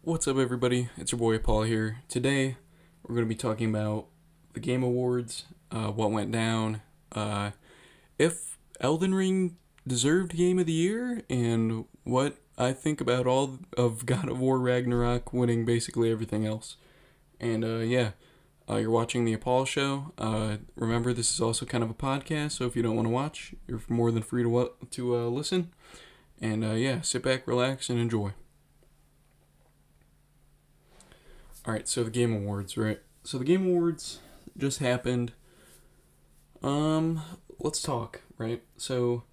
What's up, everybody? It's your boy Apallah here. Today, we're going to be talking about the Game Awards, what went down, if Elden Ring deserved Game of the Year, and what I think about all of God of War Ragnarok winning basically everything else. And you're watching the Apallah show. Remember, this is also kind of a podcast, so if you don't want to watch, you're more than free to listen. And sit back, relax, and enjoy. Alright, so the Game Awards, right? So the Game Awards just happened. Let's talk, right? So,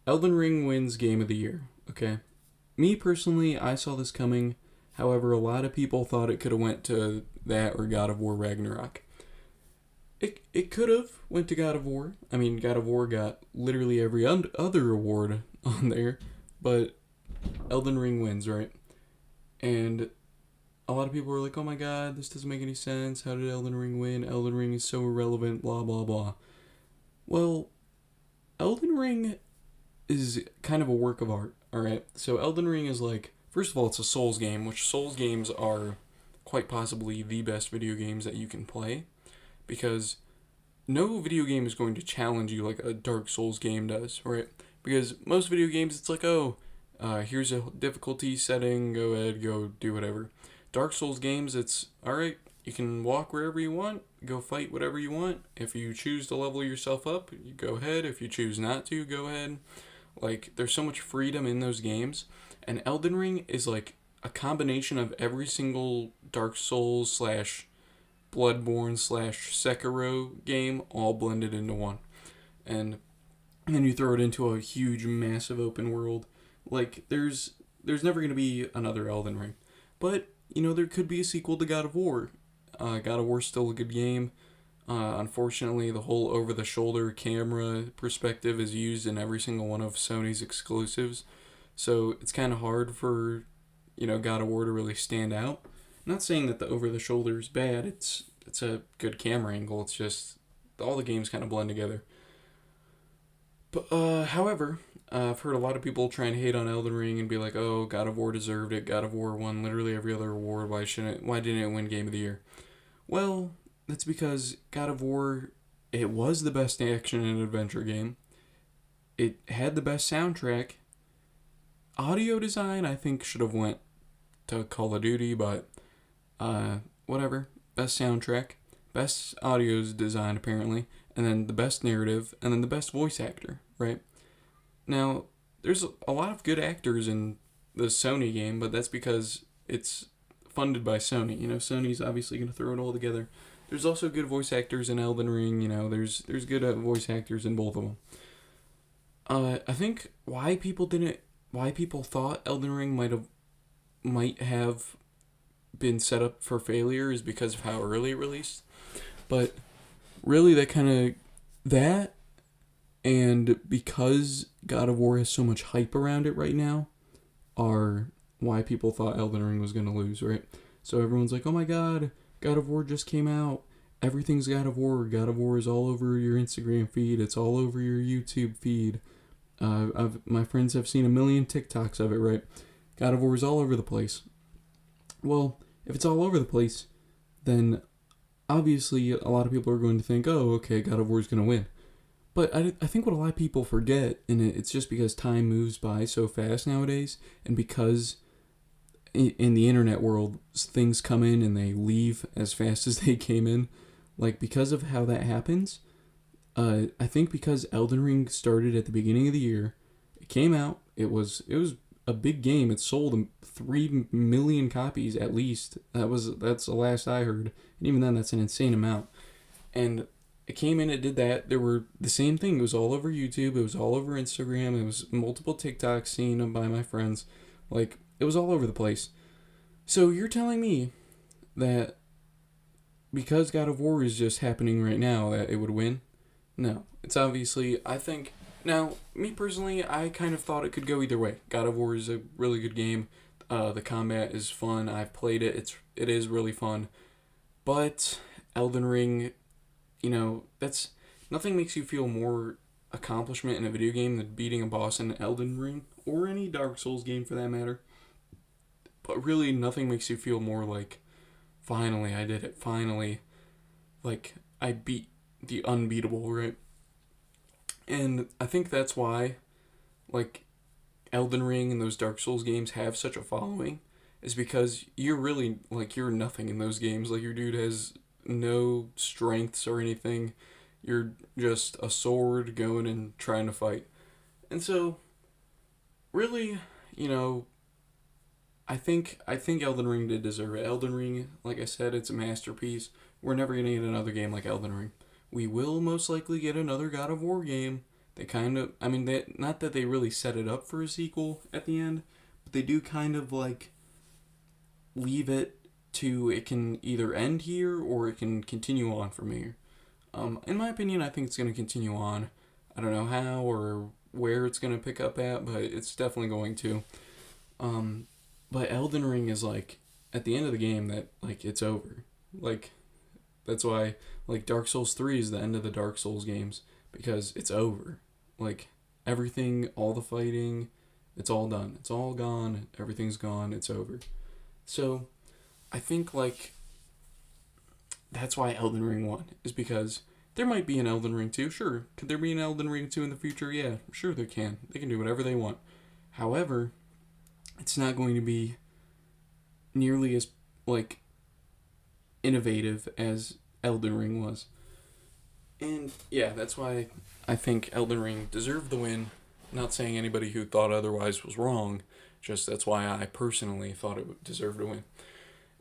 Elden Ring wins Game of the Year, okay? Me, personally, I saw this coming. However, a lot of people thought it could have went to that or God of War Ragnarok. It could have went to God of War. I mean, God of War got literally every other award on there. But Elden Ring wins, right? And a lot of people were like, oh my god, this doesn't make any sense. How did Elden Ring win? Elden Ring is so irrelevant, blah, blah, blah. Well, Elden Ring is kind of a work of art, alright? So Elden Ring is like, first of all, it's a Souls game, which Souls games are quite possibly the best video games that you can play. Because no video game is going to challenge you like a Dark Souls game does, right? Because most video games, it's like, here's a difficulty setting, go ahead, go do whatever. Dark Souls games, it's, alright, you can walk wherever you want, go fight whatever you want. If you choose to level yourself up, you go ahead. If you choose not to, go ahead. Like, there's so much freedom in those games. And Elden Ring is like a combination of every single Dark Souls / Bloodborne / Sekiro game all blended into one. And then you throw it into a huge, massive open world. Like, there's never going to be another Elden Ring. But there could be a sequel to God of War. God of War is still a good game. Unfortunately, the whole over-the-shoulder camera perspective is used in every single one of Sony's exclusives. So it's kind of hard for, God of War to really stand out. I'm not saying that the over-the-shoulder is bad. It's a good camera angle. It's just all the games kind of blend together. But, however, I've heard a lot of people try and hate on Elden Ring and be like, oh, God of War deserved it. God of War won literally every other award. Why didn't it win Game of the Year? Well, that's because God of War, it was the best action and adventure game. It had the best soundtrack. Audio design, I think, should have went to Call of Duty, but whatever. Best soundtrack, best audio design, apparently, and then the best narrative, and then the best voice actor, right? Now, there's a lot of good actors in the Sony game, but that's because it's funded by Sony. Sony's obviously going to throw it all together. There's also good voice actors in Elden Ring. There's good voice actors in both of them. I think why people thought Elden Ring might have been set up for failure is because of how early it released. But really, that and because God of War has so much hype around it right now are why people thought Elden Ring was going to lose, right? So everyone's like, oh my god, God of War just came out. Everything's God of War. God of War is all over your Instagram feed. It's all over your YouTube feed. My friends have seen a million TikToks of it, right? God of War is all over the place. Well, if it's all over the place, then obviously a lot of people are going to think, oh, okay, God of War is going to win. But I think what a lot of people forget, and it's just because time moves by so fast nowadays, and because in the internet world, things come in and they leave as fast as they came in, like because of how that happens, I think because Elden Ring started at the beginning of the year, it came out, it was a big game. It sold 3 million copies at least. That's the last I heard, and even then, that's an insane amount. And it came in, it did that. There were the same thing. It was all over YouTube. It was all over Instagram. It was multiple TikToks seen by my friends. Like, it was all over the place. So you're telling me that because God of War is just happening right now that it would win? No. It's obviously, I think... Now, me personally, I kind of thought it could go either way. God of War is a really good game. The combat is fun. I've played it. It is really fun. But Elden Ring... that's nothing makes you feel more accomplishment in a video game than beating a boss in Elden Ring or any Dark Souls game for that matter. But really, nothing makes you feel more like, finally, I did it. Finally, like, I beat the unbeatable, right? And I think that's why, like, Elden Ring and those Dark Souls games have such a following, is because you're really, like, you're nothing in those games. Like, your dude has no strengths or anything. You're just a sword going and trying to fight. And so, really, you know, I think Elden Ring did deserve it. Elden Ring, like I said, it's a masterpiece. We're never gonna get another game like Elden Ring. We will most likely get another God of War game. They kind of, I mean, not that they really set it up for a sequel at the end, but they do kind of like leave it to it can either end here or it can continue on from here. In my opinion, I think it's gonna continue on. I don't know how or where it's gonna pick up at, but it's definitely going to. Um, but Elden Ring is like at the end of the game that like it's over. Like that's why like Dark Souls 3 is the end of the Dark Souls games because it's over. Like everything, all the fighting, it's all done. It's all gone. Everything's gone. It's over. So, I think like that's why Elden Ring won is because there might be an Elden Ring 2, sure. Could there be an Elden Ring 2 in the future? Yeah, sure they can. They can do whatever they want. However, it's not going to be nearly as like innovative as Elden Ring was. And yeah, that's why I think Elden Ring deserved the win. Not saying anybody who thought otherwise was wrong, just that's why I personally thought it deserved a win.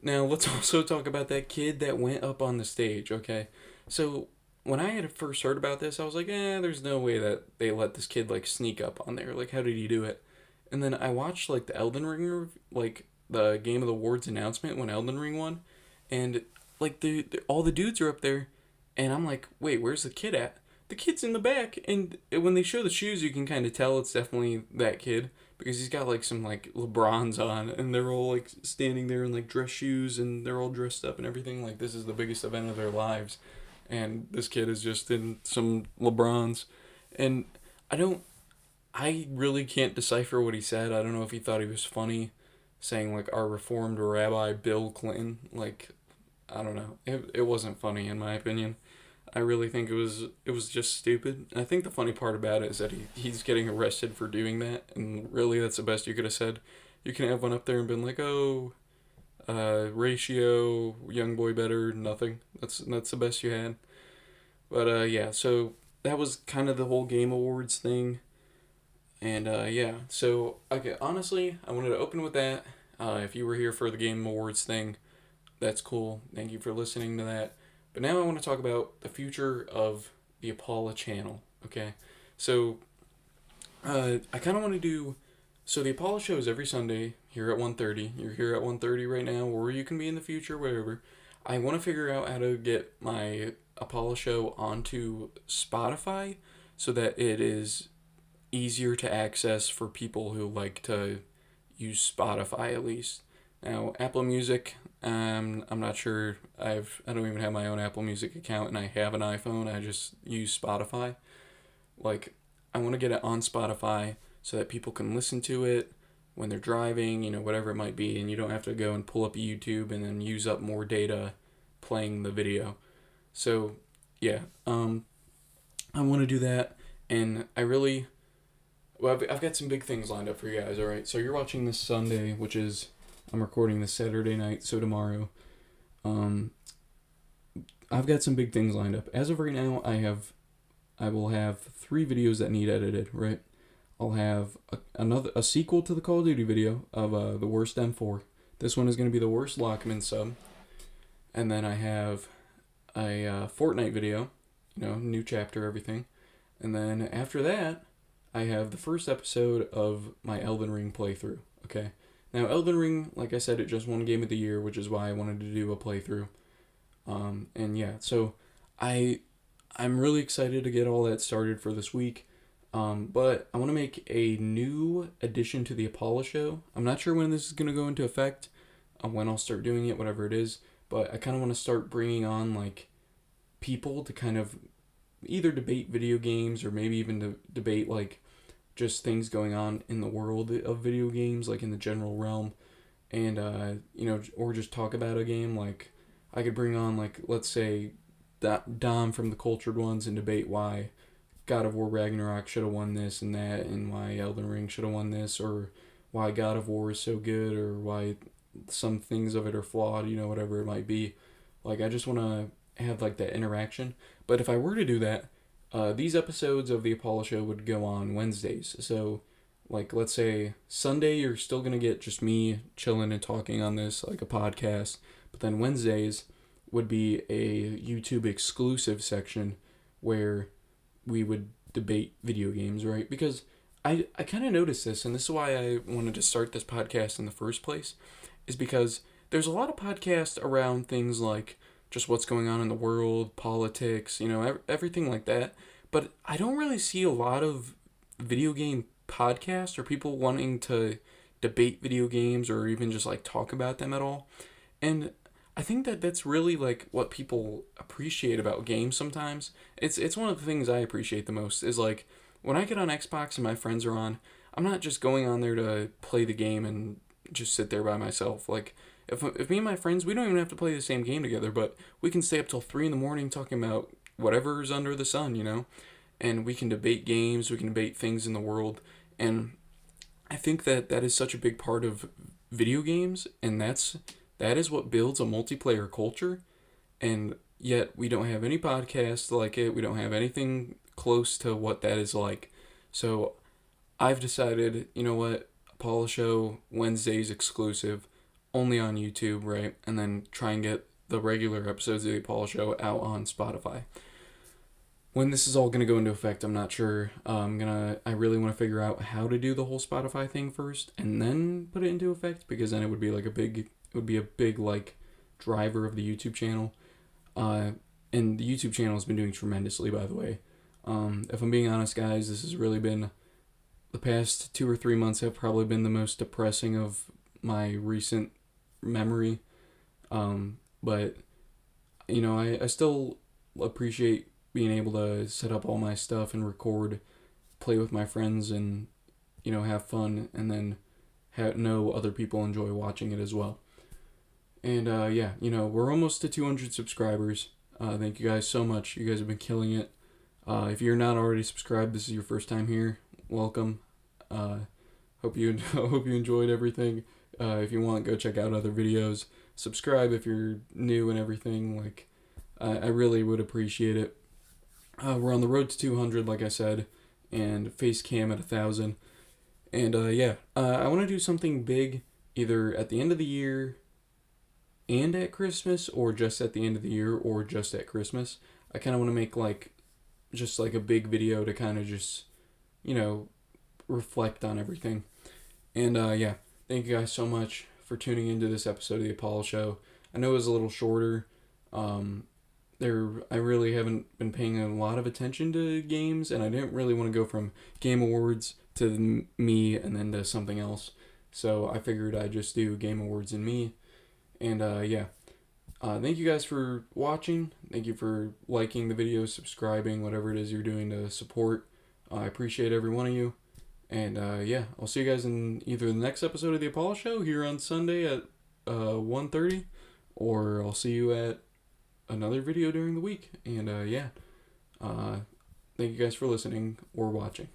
Now, let's also talk about that kid that went up on the stage, okay? So, when I had first heard about this, I was like, there's no way that they let this kid, like, sneak up on there. Like, how did he do it? And then I watched, like, the Elden Ring, like, the Game of the Awards announcement when Elden Ring won. And, like, all the dudes are up there. And I'm like, wait, where's the kid at? The kid's in the back. And when they show the shoes, you can kind of tell it's definitely that kid. Because he's got, like, some, like, LeBrons on. And they're all, like, standing there in, like, dress shoes. And they're all dressed up and everything. Like, this is the biggest event of their lives. And this kid is just in some LeBrons. And I really can't decipher what he said. I don't know if he thought he was funny. Saying, like, our reformed rabbi Bill Clinton. Like, I don't know. It wasn't funny, in my opinion. I really think it was just stupid. And I think the funny part about it is that he's getting arrested for doing that, and really that's the best you could have said. You can have one up there and been like, oh, ratio, young boy better, nothing. That's the best you had. But yeah, so that was kind of the whole Game Awards thing. And yeah, so okay, honestly, I wanted to open with that. If you were here for the Game Awards thing, that's cool. Thank you for listening to that. But now I want to talk about the future of the Apallah channel. Okay, so I kind of want to do. So the Apallah show is every Sunday here at 1:30. You're here at 1:30 right now, or you can be in the future, whatever. I want to figure out how to get my Apallah show onto Spotify so that it is easier to access for people who like to use Spotify at least. Now, Apple Music, I'm not sure. I don't even have my own Apple Music account, and I have an iPhone. I just use Spotify. Like, I want to get it on Spotify so that people can listen to it when they're driving, whatever it might be, and you don't have to go and pull up YouTube and then use up more data playing the video. So, yeah, I want to do that, and I've got some big things lined up for you guys, alright? So you're watching this Sunday, which is, I'm recording this Saturday night, so tomorrow. I've got some big things lined up. As of right now, I will have 3 videos that need edited, right? I'll have a sequel to the Call of Duty video of the worst M4. This one is going to be the worst Lockman sub. And then I have a Fortnite video, new chapter, everything. And then after that, I have the first episode of my Elden Ring playthrough, okay? Now, Elden Ring, like I said, it just won Game of the Year, which is why I wanted to do a playthrough. And yeah, so I'm really excited to get all that started for this week. But I want to make a new addition to the Apallah show. I'm not sure when this is going to go into effect, when I'll start doing it, whatever it is. But I kind of want to start bringing on, like, people to kind of either debate video games or maybe even to debate, like, just things going on in the world of video games, like in the general realm. and or just talk about a game. Like, I could bring on, like, let's say Dom from the Cultured Ones and debate why God of War Ragnarok should have won this and that, and why Elden Ring should have won this, or why God of War is so good, or why some things of it are flawed, whatever it might be. Like, I just want to have, like, that interaction. But if I were to do that, these episodes of the Apollo Show would go on Wednesdays. So, like, let's say Sunday, you're still going to get just me chilling and talking on this, like a podcast. But then Wednesdays would be a YouTube exclusive section where we would debate video games, right? Because I kind of noticed this, and this is why I wanted to start this podcast in the first place, is because there's a lot of podcasts around things like just what's going on in the world, politics, everything like that. But I don't really see a lot of video game podcasts or people wanting to debate video games or even just like talk about them at all. And I think that that's really like what people appreciate about games sometimes. It's one of the things I appreciate the most is like when I get on Xbox and my friends are on, I'm not just going on there to play the game and just sit there by myself. Like, if me and my friends, we don't even have to play the same game together, but we can stay up till 3 a.m. talking about whatever's under the sun, and we can debate games, we can debate things in the world, and I think that that is such a big part of video games, and that is what builds a multiplayer culture, and yet we don't have any podcasts like it, we don't have anything close to what that is like. So I've decided, you know what, Apollo Show Wednesdays exclusive, only on YouTube, right? And then try and get the regular episodes of the Apollo Show out on Spotify. When this is all gonna go into effect, I'm not sure. I really want to figure out how to do the whole Spotify thing first, and then put it into effect, because then it would be a big like driver of the YouTube channel. And the YouTube channel has been doing tremendously, by the way. If I'm being honest, guys, this has really been, the past 2 or 3 months have probably been the most depressing of my recent memory. But, I still appreciate being able to set up all my stuff and record, play with my friends, and, have fun, and then know other people enjoy watching it as well. And, we're almost to 200 subscribers. Thank you guys so much. You guys have been killing it. If you're not already subscribed, this is your first time here, welcome. Hope you enjoyed everything. If you want, go check out other videos. Subscribe if you're new and everything. Like, I really would appreciate it. We're on the road to 200, like I said, and face cam at 1,000. And I want to do something big, either at the end of the year and at Christmas, or just at the end of the year, or just at Christmas. I kind of want to make just like a big video to kind of just, reflect on everything. And thank you guys so much for tuning into this episode of the Apollo Show. I know it was a little shorter. I really haven't been paying a lot of attention to games, and I didn't really want to go from Game Awards to me and then to something else. So I figured I'd just do Game Awards and me. And thank you guys for watching. Thank you for liking the video, subscribing, whatever it is you're doing to support. I appreciate every one of you. And I'll see you guys in either the next episode of the Apollo Show here on Sunday at 1:30, or I'll see you at another video during the week. And thank you guys for listening or watching.